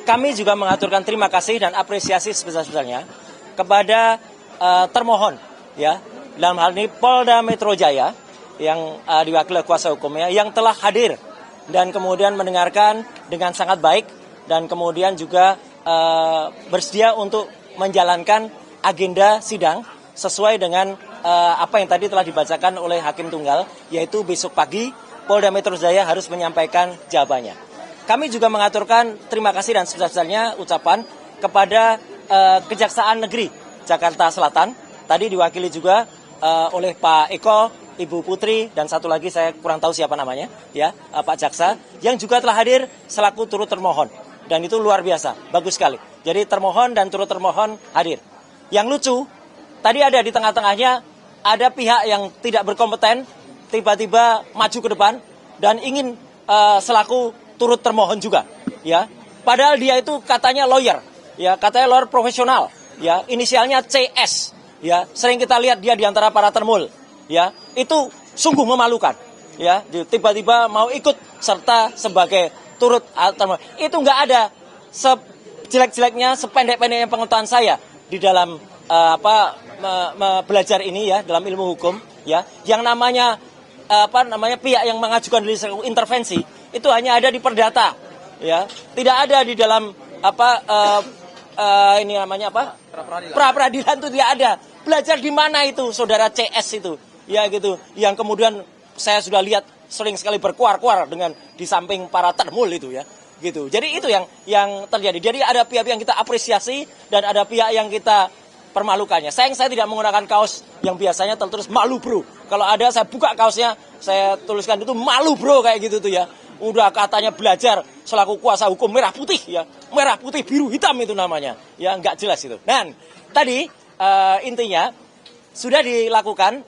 kami juga mengaturkan terima kasih dan apresiasi sebesar-besarnya kepada termohon, ya, dalam hal ini Polda Metro Jaya yang diwakili kuasa hukumnya yang telah hadir dan kemudian mendengarkan dengan sangat baik dan kemudian juga bersedia untuk menjalankan agenda sidang sesuai dengan apa yang tadi telah dibacakan oleh Hakim Tunggal, yaitu besok pagi Polda Metro Jaya harus menyampaikan jawabannya. Kami juga mengaturkan terima kasih dan sebesar-besarnya ucapan kepada Kejaksaan Negeri Jakarta Selatan. Tadi diwakili juga oleh Pak Eko, Ibu Putri, dan satu lagi saya kurang tahu siapa namanya, ya, Pak Jaksa, yang juga telah hadir selaku turut termohon. Dan itu luar biasa, bagus sekali. Jadi termohon dan turut termohon hadir. Yang lucu, tadi ada di tengah-tengahnya, ada pihak yang tidak berkompeten, tiba-tiba maju ke depan, dan ingin selaku turut termohon juga, ya. Padahal dia itu katanya lawyer, ya, katanya lawyer profesional, ya, inisialnya CS, ya. Sering kita lihat dia di antara para termul, ya. Itu sungguh memalukan, ya. Tiba-tiba mau ikut serta sebagai turut termohon. Itu nggak ada sejelek-jeleknya, sependek-pendeknya pengetahuan saya di dalam belajar ini, ya, dalam ilmu hukum, ya. Yang namanya pihak yang mengajukan diri sebagai intervensi itu hanya ada di perdata, ya, tidak ada di dalam pra peradilan itu tidak ada. Belajar di mana itu saudara CS itu, ya, gitu, yang kemudian saya sudah lihat sering sekali berkuar-kuar dengan di samping para termul itu, ya, gitu. Jadi itu yang terjadi. Jadi ada pihak yang kita apresiasi dan ada pihak yang kita permalukannya. Sayang saya tidak menggunakan kaos yang biasanya tertulis malu bro. Kalau ada saya buka kaosnya, saya tuliskan itu malu bro kayak gitu tuh, ya. Udah katanya belajar selaku kuasa hukum merah putih, ya. Merah putih biru hitam itu namanya. Ya, nggak jelas itu. Dan tadi intinya sudah dilakukan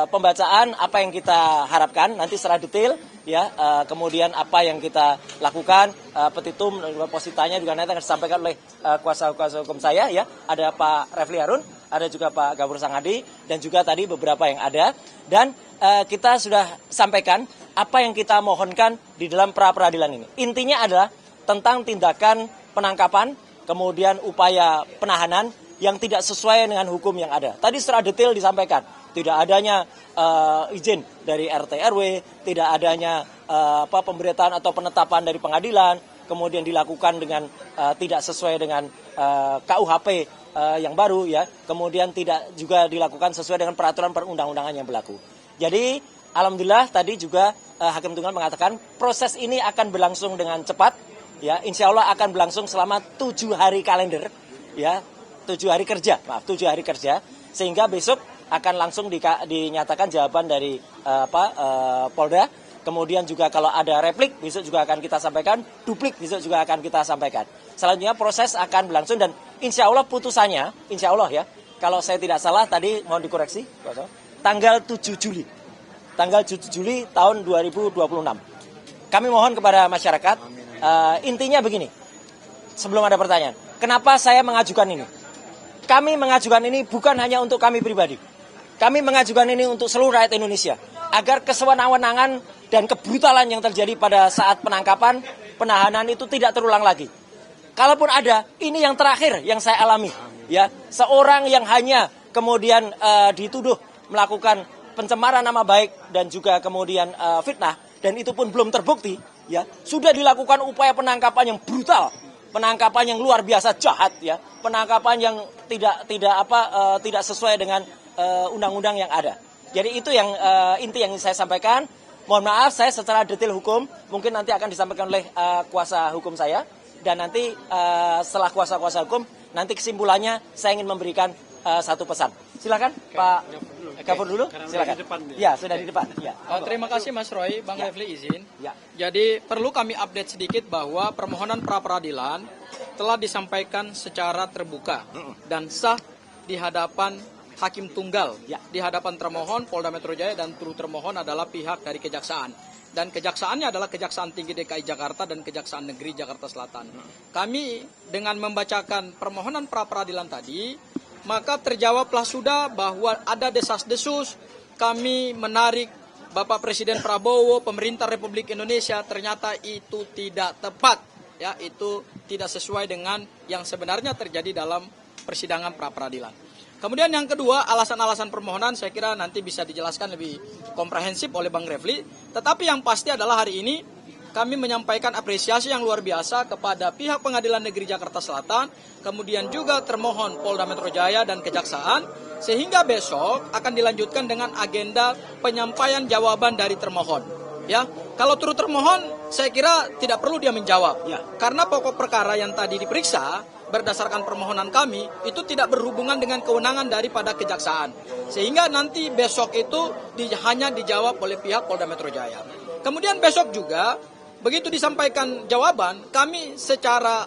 pembacaan apa yang kita harapkan nanti secara detail, ya, kemudian apa yang kita lakukan, petitum dan positanya juga nanti akan disampaikan oleh kuasa hukum saya, ya, ada Pak Refli Harun, ada juga Pak Gafur Sangadi, dan juga tadi beberapa yang ada, dan kita sudah sampaikan apa yang kita mohonkan di dalam pra peradilan ini. Intinya adalah tentang tindakan penangkapan, kemudian upaya penahanan yang tidak sesuai dengan hukum yang ada. Tadi secara detail disampaikan, tidak adanya izin dari RT RW, tidak adanya pemberitaan atau penetapan dari pengadilan, kemudian dilakukan dengan tidak sesuai dengan KUHP yang baru, ya, kemudian tidak juga dilakukan sesuai dengan peraturan perundang-undangan yang berlaku. Jadi alhamdulillah tadi juga Hakim Tunggal mengatakan proses ini akan berlangsung dengan cepat, ya, insya Allah akan berlangsung selama 7 hari kalender, ya. 7 hari kerja, sehingga besok akan langsung dinyatakan jawaban dari Polda. Kemudian juga kalau ada replik besok juga akan kita sampaikan, duplik besok juga akan kita sampaikan. Selanjutnya proses akan berlangsung dan insya Allah putusannya, insya Allah, ya, kalau saya tidak salah tadi mohon dikoreksi, tanggal 7 Juli tahun 2026. Kami mohon kepada masyarakat, intinya begini, sebelum ada pertanyaan, kenapa saya mengajukan ini? Kami mengajukan ini bukan hanya untuk kami pribadi. Kami mengajukan ini untuk seluruh rakyat Indonesia. Agar kesewenang-wenangan dan kebrutalan yang terjadi pada saat penangkapan, penahanan itu tidak terulang lagi. Kalaupun ada, ini yang terakhir yang saya alami. Ya, seorang yang hanya kemudian dituduh melakukan pencemaran nama baik dan juga kemudian fitnah, dan itu pun belum terbukti, ya, sudah dilakukan upaya penangkapan yang brutal. Penangkapan yang luar biasa jahat, ya, penangkapan yang tidak sesuai dengan undang-undang yang ada. Jadi itu yang inti yang saya sampaikan. Mohon maaf saya secara detail hukum mungkin nanti akan disampaikan oleh kuasa hukum saya, dan nanti setelah kuasa hukum nanti kesimpulannya saya ingin memberikan satu pesan. Silakan Pak Gafur dulu, silakan. Ya, sudah di depan. Ya. Terima kasih Mas Roy, Bang Refli izin. Ya. Jadi perlu kami update sedikit bahwa permohonan pra peradilan telah disampaikan secara terbuka dan sah di hadapan Hakim Tunggal, ya, di hadapan termohon Polda Metro Jaya, dan turut termohon adalah pihak dari Kejaksaan. Dan kejaksaannya adalah Kejaksaan Tinggi DKI Jakarta dan Kejaksaan Negeri Jakarta Selatan. Kami dengan membacakan permohonan pra peradilan tadi, maka terjawablah sudah bahwa ada desas-desus kami menarik Bapak Presiden Prabowo, pemerintah Republik Indonesia, ternyata itu tidak tepat. ya itu tidak sesuai dengan yang sebenarnya terjadi dalam persidangan pra peradilan. Kemudian yang kedua, alasan-alasan permohonan saya kira nanti bisa dijelaskan lebih komprehensif oleh Bang Refli. Tetapi yang pasti adalah hari ini kami menyampaikan apresiasi yang luar biasa kepada pihak Pengadilan Negeri Jakarta Selatan, kemudian juga termohon Polda Metro Jaya dan Kejaksaan, sehingga besok akan dilanjutkan dengan agenda penyampaian jawaban dari termohon. Ya, kalau turut termohon, saya kira tidak perlu dia menjawab. Ya. Karena pokok perkara yang tadi diperiksa berdasarkan permohonan kami itu tidak berhubungan dengan kewenangan daripada Kejaksaan, sehingga nanti besok itu hanya dijawab oleh pihak Polda Metro Jaya. Kemudian besok juga begitu disampaikan jawaban, kami secara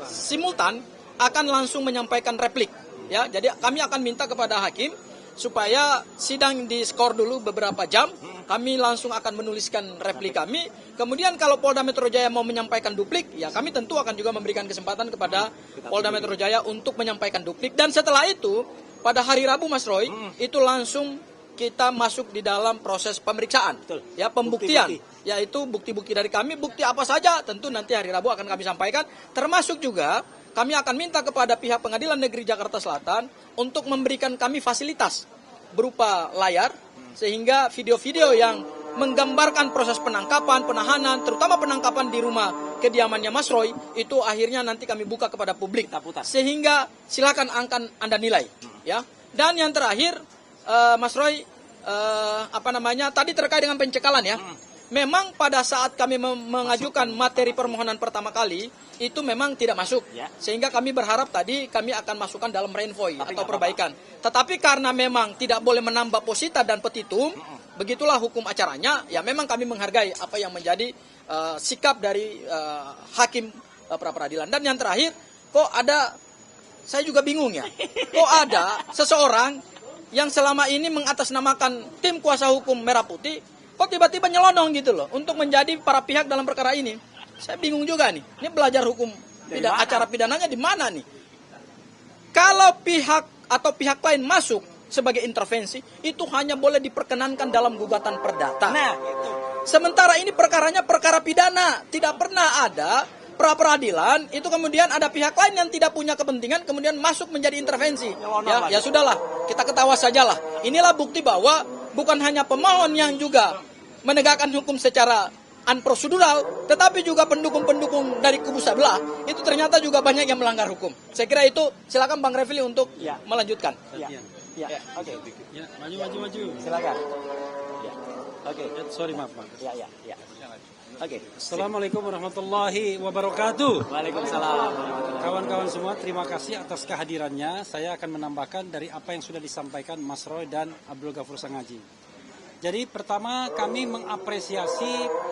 simultan akan langsung menyampaikan replik. Ya, jadi kami akan minta kepada hakim supaya sidang diskor dulu beberapa jam. Kami langsung akan menuliskan replik kami. Kemudian kalau Polda Metro Jaya mau menyampaikan duplik, ya kami tentu akan juga memberikan kesempatan kepada Polda Metro Jaya untuk menyampaikan duplik. Dan setelah itu, pada hari Rabu Mas Roy, itu langsung kita masuk di dalam proses pemeriksaan. Betul. Ya, pembuktian. Bukti-bukti. Yaitu bukti-bukti dari kami, bukti apa saja tentu nanti hari Rabu akan kami sampaikan. Termasuk juga kami akan minta kepada pihak Pengadilan Negeri Jakarta Selatan untuk memberikan kami fasilitas berupa layar, sehingga video-video yang menggambarkan proses penangkapan, penahanan, terutama penangkapan di rumah kediamannya Mas Roy, itu akhirnya nanti kami buka kepada publik. Sehingga silakan Anda nilai. Ya. Dan yang terakhir, Mas Roy, tadi terkait dengan pencekalan ya. Memang pada saat kami mengajukan materi permohonan pertama kali, itu memang tidak masuk. Sehingga kami berharap tadi kami akan masukkan dalam renvoy atau perbaikan. Tetapi karena memang tidak boleh menambah posita dan petitum, begitulah hukum acaranya, ya memang kami menghargai apa yang menjadi sikap dari hakim pra peradilan. Dan yang terakhir, kok ada, saya juga bingung ya, kok ada seseorang yang selama ini mengatasnamakan tim kuasa hukum Merah Putih, kok tiba-tiba nyelonong gitu loh untuk menjadi para pihak dalam perkara ini. Saya bingung juga nih. Ini belajar hukum acara pidananya di mana nih? Kalau pihak atau pihak lain masuk sebagai intervensi, itu hanya boleh diperkenankan dalam gugatan perdata. Nah, sementara ini perkaranya perkara pidana, tidak pernah ada pra peradilan itu kemudian ada pihak lain yang tidak punya kepentingan kemudian masuk menjadi intervensi. Ya sudahlah, kita ketawa sajalah. Inilah bukti bahwa bukan hanya pemohon yang juga menegakkan hukum secara unprosedural, tetapi juga pendukung-pendukung dari kubu sebelah itu ternyata juga banyak yang melanggar hukum. Saya kira itu, silakan Bang Refli untuk melanjutkan. Oke. Ya, maju. Silakan. Oke. Sorry, maaf. Ya. Oke. Assalamualaikum warahmatullahi wabarakatuh. Waalaikumsalam. Kawan-kawan semua, terima kasih atas kehadirannya. Saya akan menambahkan dari apa yang sudah disampaikan Mas Roy dan Abdul Ghafur Sangaji. Jadi pertama kami mengapresiasi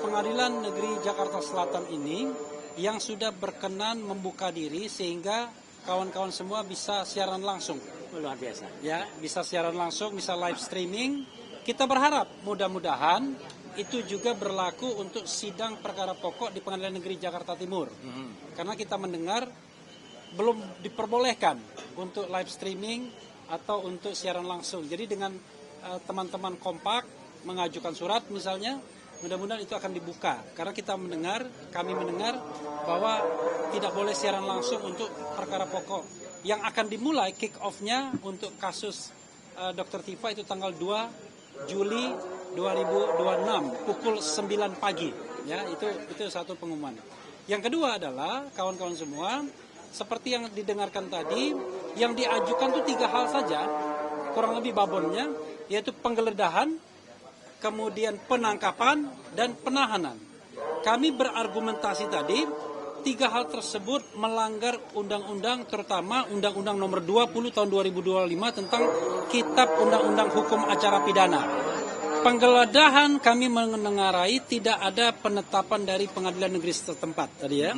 Pengadilan Negeri Jakarta Selatan ini yang sudah berkenan membuka diri sehingga kawan-kawan semua bisa siaran langsung. Luar biasa. Ya, bisa siaran langsung, bisa live streaming. Kita berharap mudah-mudahan itu juga berlaku untuk sidang perkara pokok di Pengadilan Negeri Jakarta Timur. Karena kita mendengar belum diperbolehkan untuk live streaming atau untuk siaran langsung. Jadi dengan teman-teman kompak mengajukan surat misalnya, mudah-mudahan itu akan dibuka. Karena kami mendengar bahwa tidak boleh siaran langsung untuk perkara pokok. Yang akan dimulai kick off-nya untuk kasus Dr. Tifa itu tanggal 2 Juli 2026 pukul 9 pagi. Ya, itu satu pengumuman. Yang kedua adalah kawan-kawan semua, seperti yang didengarkan tadi, yang diajukan itu 3 hal saja, kurang lebih babonnya, yaitu penggeledahan, kemudian penangkapan, dan penahanan. Kami berargumentasi tadi, 3 hal tersebut melanggar undang-undang, terutama Undang-Undang Nomor 20 Tahun 2025 tentang Kitab Undang-Undang Hukum Acara Pidana. Penggeledahan kami mengengarai tidak ada penetapan dari pengadilan negeri setempat tadi ya.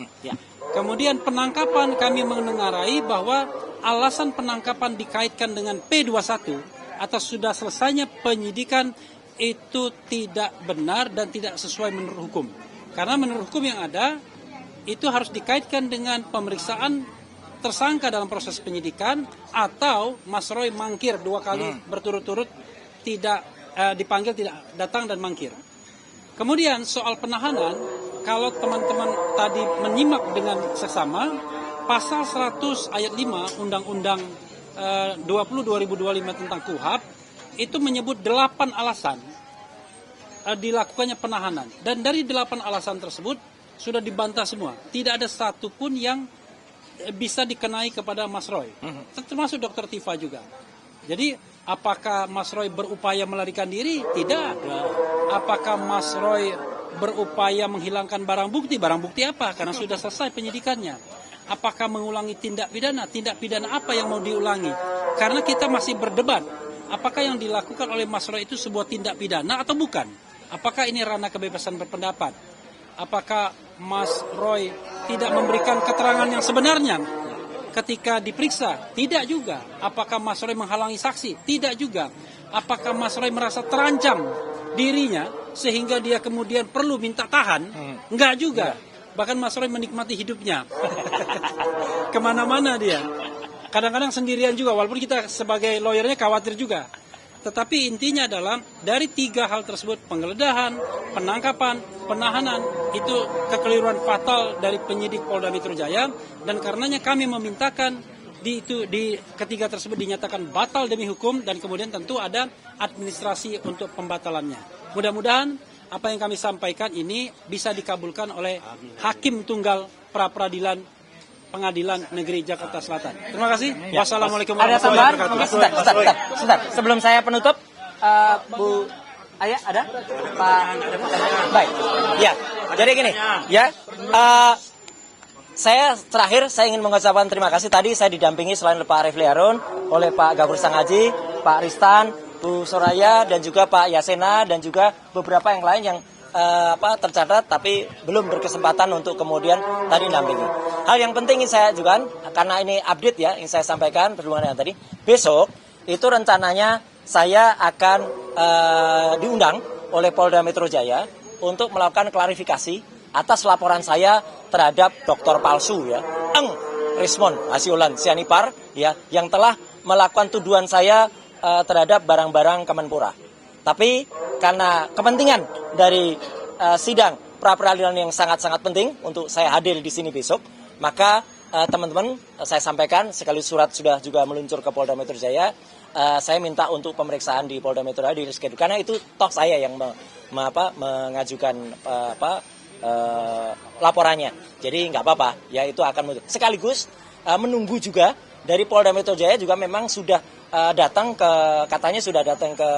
Kemudian penangkapan kami mengengarai bahwa alasan penangkapan dikaitkan dengan P21 atas sudah selesainya penyidikan itu tidak benar dan tidak sesuai menurut hukum. Karena menurut hukum yang ada, itu harus dikaitkan dengan pemeriksaan tersangka dalam proses penyidikan atau Mas Roy mangkir 2 kali berturut-turut dipanggil tidak datang dan mangkir. Kemudian soal penahanan, kalau teman-teman tadi menyimak dengan seksama, pasal 100 ayat 5 Undang-Undang 20/2025 tentang KUHP itu menyebut 8 alasan dilakukannya penahanan. Dan dari 8 alasan tersebut sudah dibantah semua. Tidak ada satupun yang bisa dikenai kepada Mas Roy. Termasuk Dr. Tifa juga. Jadi apakah Mas Roy berupaya melarikan diri? Tidak. Apakah Mas Roy berupaya menghilangkan barang bukti? Barang bukti apa? Karena sudah selesai penyidikannya. Apakah mengulangi tindak pidana? Tindak pidana apa yang mau diulangi? Karena kita masih berdebat. Apakah yang dilakukan oleh Mas Roy itu sebuah tindak pidana atau bukan? Apakah ini ranah kebebasan berpendapat? Apakah Mas Roy tidak memberikan keterangan yang sebenarnya ketika diperiksa? Tidak juga. Apakah Mas Roy menghalangi saksi? Tidak juga. Apakah Mas Roy merasa terancam dirinya sehingga dia kemudian perlu minta tahan? Enggak juga. Bahkan Mas Roy menikmati hidupnya. Kemana-mana dia. Kadang-kadang sendirian juga, walaupun kita sebagai lawyernya khawatir juga. Tetapi intinya adalah dari 3 hal tersebut, penggeledahan, penangkapan, penahanan, itu kekeliruan fatal dari penyidik Polda Metro Jaya, dan karenanya kami memintakan di ketiga tersebut dinyatakan batal demi hukum, dan kemudian tentu ada administrasi untuk pembatalannya. Mudah-mudahan apa yang kami sampaikan ini bisa dikabulkan oleh Hakim Tunggal Pra-Peradilan Pengadilan Negeri Jakarta Selatan. Terima kasih. Ya. Wassalamualaikum Ada warahmatullahi tambahan? wabarakatuh. Sebentar. Sebelum saya penutup, Bu Ayah ada? Pak. Baik. Ya. Jadi gini, ya. Saya terakhir saya ingin mengucapkan terima kasih. Tadi saya didampingi selain Pak Refli Harun oleh Pak Gafur Sangaji, Pak Ristan, Bu Soraya, dan juga Pak Yasena, dan juga beberapa yang lain yang tercatat tapi belum berkesempatan untuk kemudian tadi dampingi. Hal yang penting ingin saya ajukan, karena ini update ya, yang saya sampaikan berhubungan dengan tadi. Besok itu rencananya saya akan diundang oleh Polda Metro Jaya untuk melakukan klarifikasi atas laporan saya terhadap dokter palsu ya, Eng Rismon Hasiolan Sianipar ya, yang telah melakukan tuduhan saya terhadap barang-barang Kemenpora. Tapi karena kepentingan dari sidang pra-peradilan yang sangat-sangat penting untuk saya hadir di sini besok, maka teman-teman saya sampaikan, sekali surat sudah juga meluncur ke Polda Metro Jaya, saya minta untuk pemeriksaan di Polda Metro Jaya di reschedule, karena itu toh saya yang mengajukan laporannya. Jadi nggak apa-apa, ya itu akan sekaligus menunggu juga dari Polda Metro Jaya juga memang sudah katanya sudah datang ke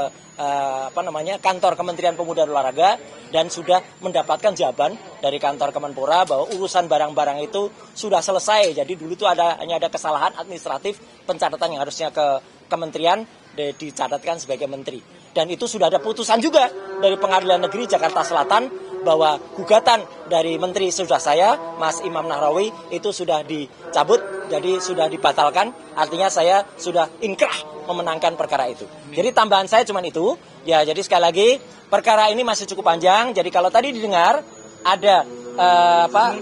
kantor Kementerian Pemuda dan Olahraga dan sudah mendapatkan jawaban dari kantor Kemenpora bahwa urusan barang-barang itu sudah selesai. Jadi dulu itu hanya ada kesalahan administratif pencatatan yang harusnya ke kementerian dicatatkan sebagai menteri. Dan itu sudah ada putusan juga dari Pengadilan Negeri Jakarta Selatan bahwa gugatan dari menteri sudah saya, Mas Imam Nahrawi, itu sudah dicabut, jadi sudah dibatalkan. Artinya saya sudah inkrah memenangkan perkara itu. Jadi tambahan saya cuma itu. Ya, jadi sekali lagi perkara ini masih cukup panjang. Jadi kalau tadi didengar ada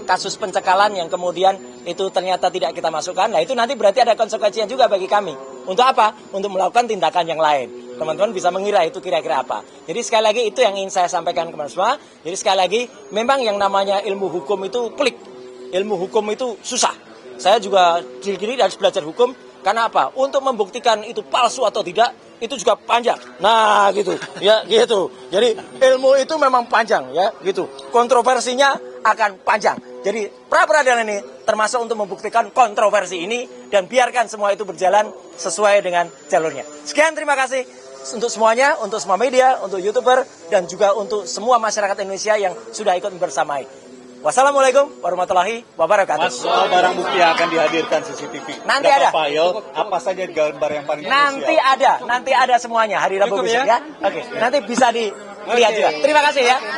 kasus pencekalan yang kemudian itu ternyata tidak kita masukkan, nah itu nanti berarti ada konsekuensinya juga bagi kami. Untuk apa? Untuk melakukan tindakan yang lain. Teman-teman bisa mengira itu kira-kira apa. Jadi sekali lagi itu yang ingin saya sampaikan kepada semua. Jadi sekali lagi memang yang namanya ilmu hukum itu pelik. Ilmu hukum itu susah. Saya juga diri harus belajar hukum. Karena apa? Untuk membuktikan itu palsu atau tidak, itu juga panjang. Nah, gitu. Ya, gitu. Jadi ilmu itu memang panjang, ya, gitu. Kontroversinya akan panjang. Jadi pra-peradilan ini termasuk untuk membuktikan kontroversi ini dan biarkan semua itu berjalan sesuai dengan jalurnya. Sekian, terima kasih untuk semuanya, untuk semua media, untuk YouTuber, dan juga untuk semua masyarakat Indonesia yang sudah ikut bersamai. Wassalamualaikum warahmatullahi wabarakatuh. Mas, soal barang bukti yang akan dihadirkan CCTV. Nanti berapa ada. file, apa saja gambar yang paling Nanti ada semuanya hari Rabu besok ya. Oke, nanti bisa dilihat juga. Terima kasih ya.